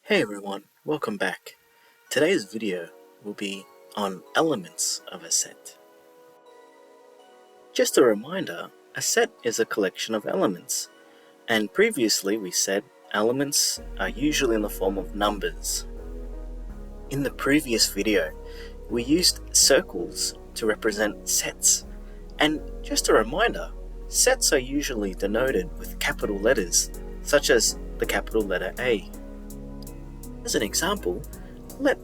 Hey everyone, welcome back. Today's video will be on elements of a set. Just a reminder, a set is a collection of elements, and previously we said elements are usually in the form of numbers. In the previous video, we used circles to represent sets, and just a reminder, sets are usually denoted with capital letters, such as the capital letter A. As an example, let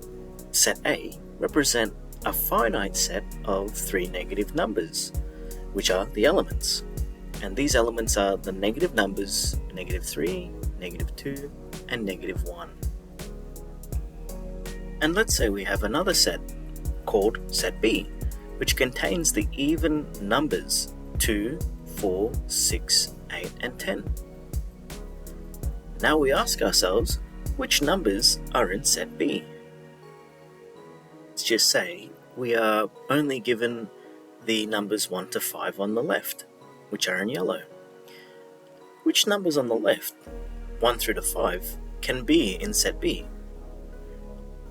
set A represent a finite set of three negative numbers, which are the elements. And these elements are the negative numbers -3, -2, and -1. And let's say we have another set called set B, which contains the even numbers 2, 4, 6, 8, and 10. Now we ask ourselves, which numbers are in set B? Let's just say we are only given the numbers 1 to 5 on the left, which are in yellow. Which numbers on the left, 1 through to 5, can be in set B?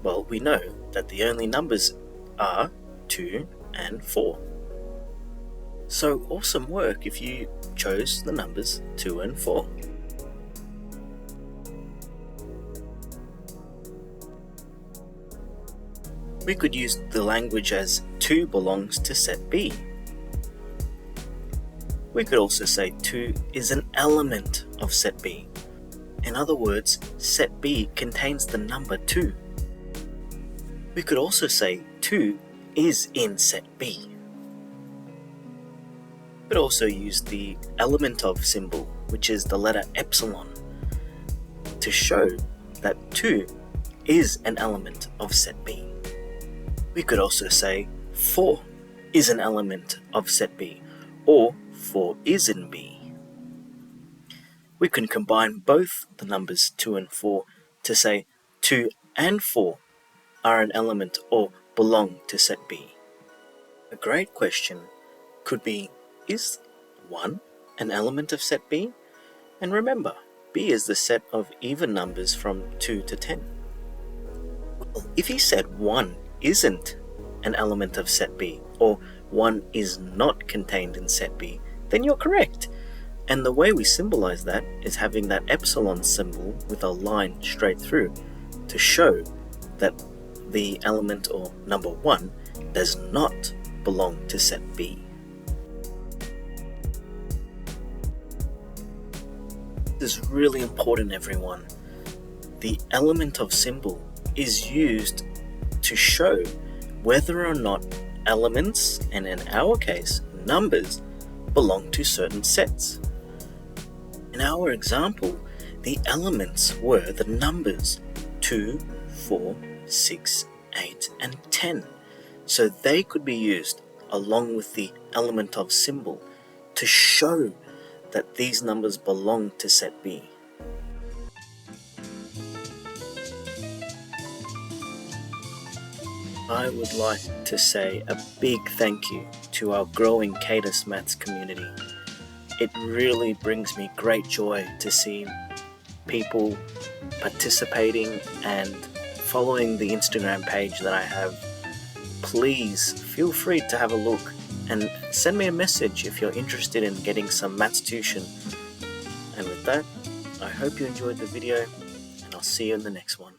Well, we know that the only numbers are 2 and 4. So awesome work if you chose the numbers 2 and 4. We could use the language as 2 belongs to set B. We could also say 2 is an element of set B. In other words, set B contains the number 2. We could also say 2 is in set B. We could also use the element of symbol, which is the letter epsilon, to show that 2 is an element of set B. We could also say 4 is an element of set B, or 4 is in B. We can combine both the numbers 2 and 4 to say 2 and 4 are an element or belong to set B. A great question could be, is 1 an element of set B? And remember, B is the set of even numbers from 2 to 10. Well, if you said 1 isn't an element of set B, or 1 is not contained in set B, then you're correct. And the way we symbolize that is having that epsilon symbol with a line straight through to show that the element or number 1 does not belong to set B. This is really important, everyone. The element of symbol is used to show whether or not elements, and in our case, numbers, belong to certain sets. In our example, the elements were the numbers 2, 4, 6, 8, and 10. So they could be used along with the element of symbol to show that these numbers belong to set B. I would like to say a big thank you to our growing CADIS Maths community. It really brings me great joy to see people participating and following the Instagram page that I have. Please feel free to have a look and send me a message if you're interested in getting some maths tuition. And with that, I hope you enjoyed the video, and I'll see you in the next one.